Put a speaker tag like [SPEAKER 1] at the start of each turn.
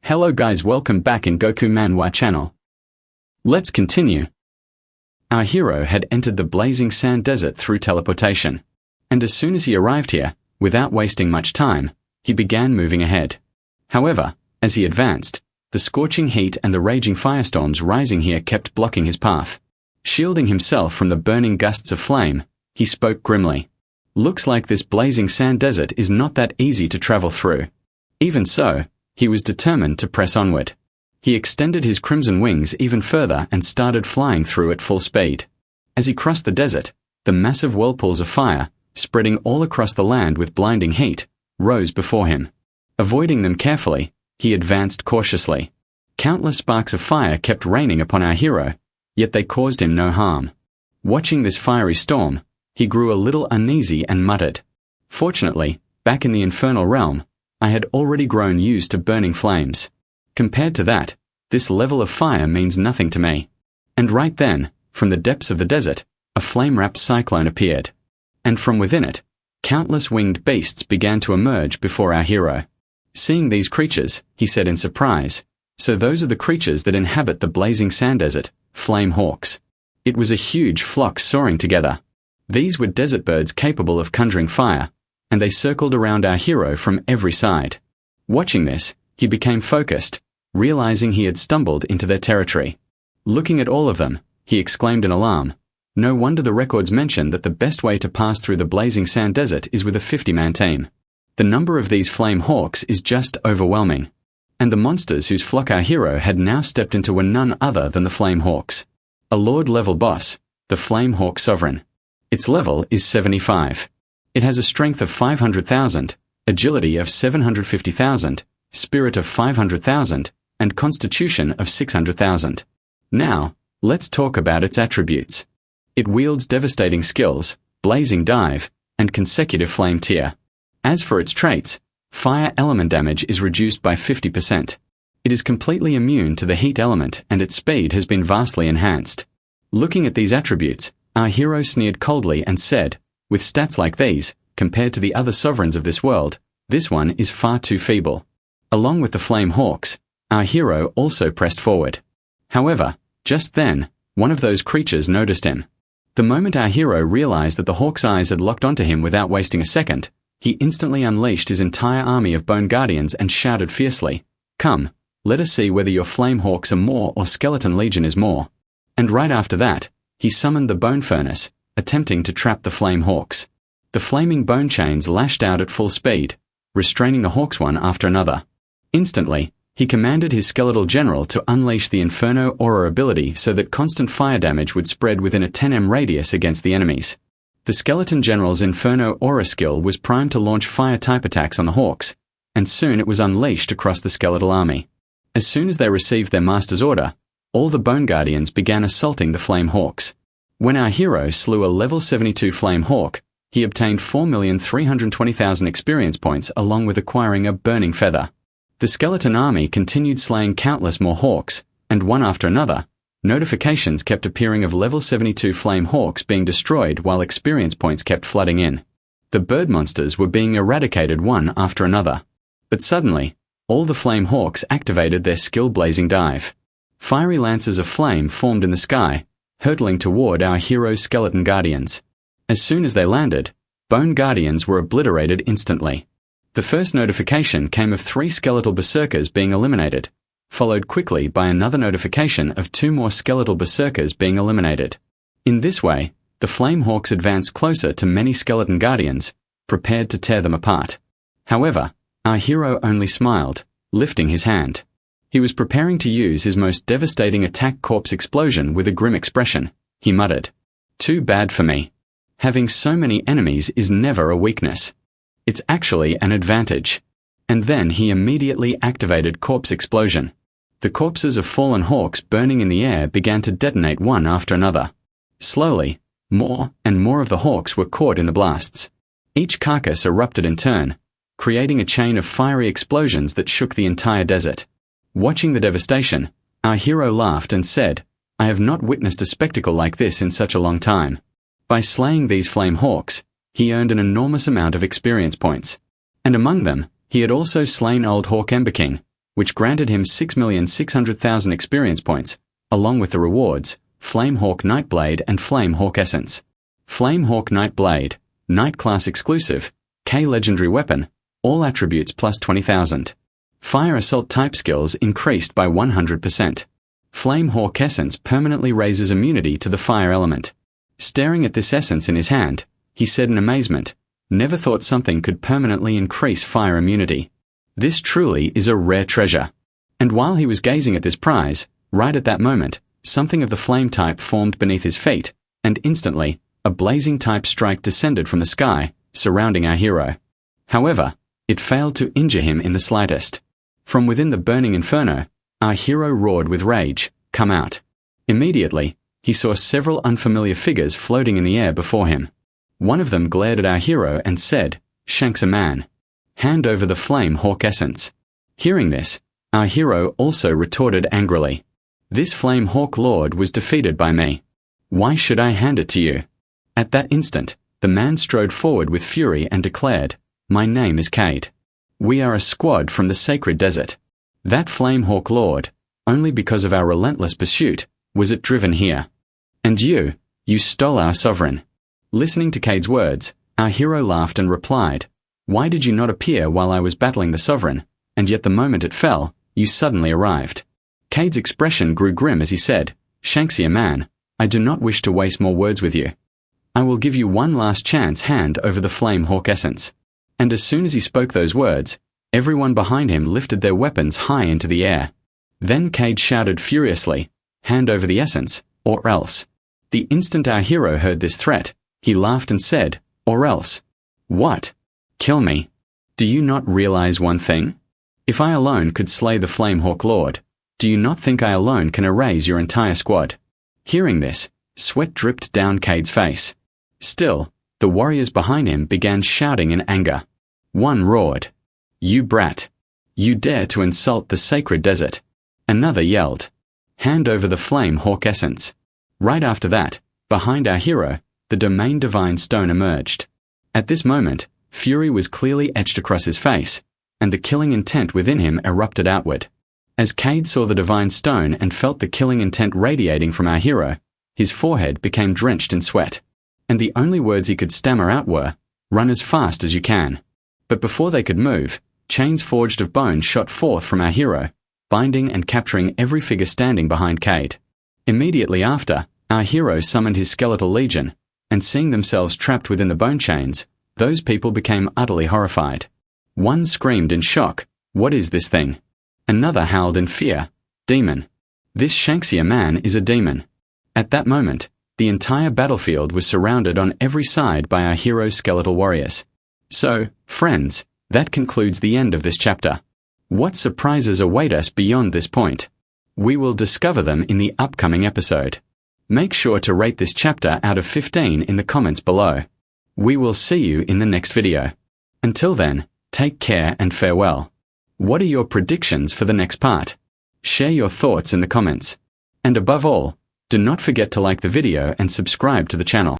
[SPEAKER 1] Hello guys, welcome back in Goku Manhwa channel. Let's continue. Our hero had entered the blazing sand desert through teleportation, and as soon as he arrived here, without wasting much time, he began moving ahead. However, as he advanced, the scorching heat and the raging firestorms rising here kept blocking his path. Shielding himself from the burning gusts of flame, he spoke grimly. Looks like this blazing sand desert is not that easy to travel through. Even so, he was determined to press onward. He extended his crimson wings even further and started flying through at full speed. As he crossed the desert, the massive whirlpools of fire, spreading all across the land with blinding heat, rose before him. Avoiding them carefully, he advanced cautiously. Countless sparks of fire kept raining upon our hero, yet they caused him no harm. Watching this fiery storm, he grew a little uneasy and muttered, "Fortunately, back in the infernal realm, I had already grown used to burning flames. Compared to that, this level of fire means nothing to me." And right then, from the depths of the desert, a flame-wrapped cyclone appeared. And from within it, countless winged beasts began to emerge before our hero. Seeing these creatures, he said in surprise, "So those are the creatures that inhabit the blazing sand desert, flame hawks." It was a huge flock soaring together. These were desert birds capable of conjuring fire, and they circled around our hero from every side. Watching this, he became focused, realizing he had stumbled into their territory. Looking at all of them, he exclaimed in alarm, "No wonder the records mention that the best way to pass through the blazing sand desert is with a 50-man team. The number of these flame hawks is just overwhelming." And the monsters whose flock our hero had now stepped into were none other than the flame hawks. A lord-level boss, the flame hawk sovereign. Its level is 75. It has a strength of 500,000, agility of 750,000, spirit of 500,000, and constitution of 600,000. Now, let's talk about its attributes. It wields devastating skills, blazing dive, and consecutive flame tier. As for its traits, fire element damage is reduced by 50%. It is completely immune to the heat element and its speed has been vastly enhanced. Looking at these attributes, our hero sneered coldly and said, "With stats like these, compared to the other sovereigns of this world, this one is far too feeble." Along with the flame hawks, our hero also pressed forward. However, just then, one of those creatures noticed him. The moment our hero realized that the hawk's eyes had locked onto him without wasting a second, he instantly unleashed his entire army of bone guardians and shouted fiercely, "Come, let us see whether your flame hawks are more or skeleton legion is more." And right after that, he summoned the bone furnace, attempting to trap the flame hawks. The flaming bone chains lashed out at full speed, restraining the hawks one after another. Instantly, he commanded his skeletal general to unleash the Inferno Aura ability so that constant fire damage would spread within a 10m radius against the enemies. The skeleton general's Inferno Aura skill was primed to launch fire-type attacks on the hawks, and soon it was unleashed across the skeletal army. As soon as they received their master's order, all the bone guardians began assaulting the flame hawks. When our hero slew a level 72 flame hawk, he obtained 4,320,000 experience points along with acquiring a burning feather. The skeleton army continued slaying countless more hawks, and one after another, notifications kept appearing of level 72 flame hawks being destroyed while experience points kept flooding in. The bird monsters were being eradicated one after another. But suddenly, all the flame hawks activated their skill-blazing dive. Fiery lances of flame formed in the sky, hurtling toward our hero's skeleton guardians. As soon as they landed, bone guardians were obliterated instantly. The first notification came of 3 skeletal berserkers being eliminated, followed quickly by another notification of 2 more skeletal berserkers being eliminated. In this way, the flame hawks advanced closer to many skeleton guardians, prepared to tear them apart. However, our hero only smiled, lifting his hand. He was preparing to use his most devastating attack corpse explosion with a grim expression. He muttered, "Too bad for me. Having so many enemies is never a weakness. It's actually an advantage." And then he immediately activated corpse explosion. The corpses of fallen hawks burning in the air began to detonate one after another. Slowly, more and more of the hawks were caught in the blasts. Each carcass erupted in turn, creating a chain of fiery explosions that shook the entire desert. Watching the devastation, our hero laughed and said, "I have not witnessed a spectacle like this in such a long time." By slaying these flame hawks, he earned an enormous amount of experience points. And among them, he had also slain old Hawk Ember King, which granted him 6,600,000 experience points, along with the rewards, Flamehawk Nightblade and Flamehawk Essence. Flamehawk Nightblade, Night Class Exclusive, K Legendary Weapon, all attributes plus 20,000. Fire Assault type skills increased by 100%. Flamehawk Essence permanently raises immunity to the fire element. Staring at this essence in his hand, he said in amazement, "Never thought something could permanently increase fire immunity. This truly is a rare treasure." And while he was gazing at this prize, right at that moment, something of the flame type formed beneath his feet, and instantly, a blazing type strike descended from the sky, surrounding our hero. However, it failed to injure him in the slightest. From within the burning inferno, our hero roared with rage, "Come out." Immediately, he saw several unfamiliar figures floating in the air before him. One of them glared at our hero and said, "Shanks a man. Hand over the Flamehawk Essence." Hearing this, our hero also retorted angrily, "This Flamehawk Lord was defeated by me. Why should I hand it to you?" At that instant, the man strode forward with fury and declared, "My name is Cade. We are a squad from the Sacred Desert. That Flamehawk Lord, only because of our relentless pursuit, was it driven here. And you stole our sovereign." Listening to Cade's words, our hero laughed and replied, "Why did you not appear while I was battling the sovereign, and yet the moment it fell, you suddenly arrived?" Cade's expression grew grim as he said, "Shanksy man, I do not wish to waste more words with you. I will give you one last chance. Hand over the Flamehawk Essence." And as soon as he spoke those words, everyone behind him lifted their weapons high into the air. Then Cade shouted furiously, "Hand over the essence, or else." The instant our hero heard this threat, he laughed and said, "Or else? What? Kill me? Do you not realize one thing? If I alone could slay the Flamehawk Lord, do you not think I alone can erase your entire squad?" Hearing this, sweat dripped down Cade's face. Still, the warriors behind him began shouting in anger. One roared, "You brat! You dare to insult the Sacred Desert!" Another yelled, "Hand over the Flamehawk Essence!" Right after that, behind our hero, the Domain Divine Stone emerged. At this moment, fury was clearly etched across his face, and the killing intent within him erupted outward. As Cade saw the Divine Stone and felt the killing intent radiating from our hero, his forehead became drenched in sweat, and the only words he could stammer out were, "Run as fast as you can." But before they could move, chains forged of bone shot forth from our hero, binding and capturing every figure standing behind Cade. Immediately after, our hero summoned his skeletal legion, and seeing themselves trapped within the bone chains, those people became utterly horrified. One screamed in shock, "What is this thing?" Another howled in fear, "Demon. This Shanksy man is a demon." At that moment, the entire battlefield was surrounded on every side by our hero's skeletal warriors. So, friends, that concludes the end of this chapter. What surprises await us beyond this point? We will discover them in the upcoming episode. Make sure to rate this chapter out of 15 in the comments below. We will see you in the next video. Until then, take care and farewell. What are your predictions for the next part? Share your thoughts in the comments. And above all, do not forget to like the video and subscribe to the channel.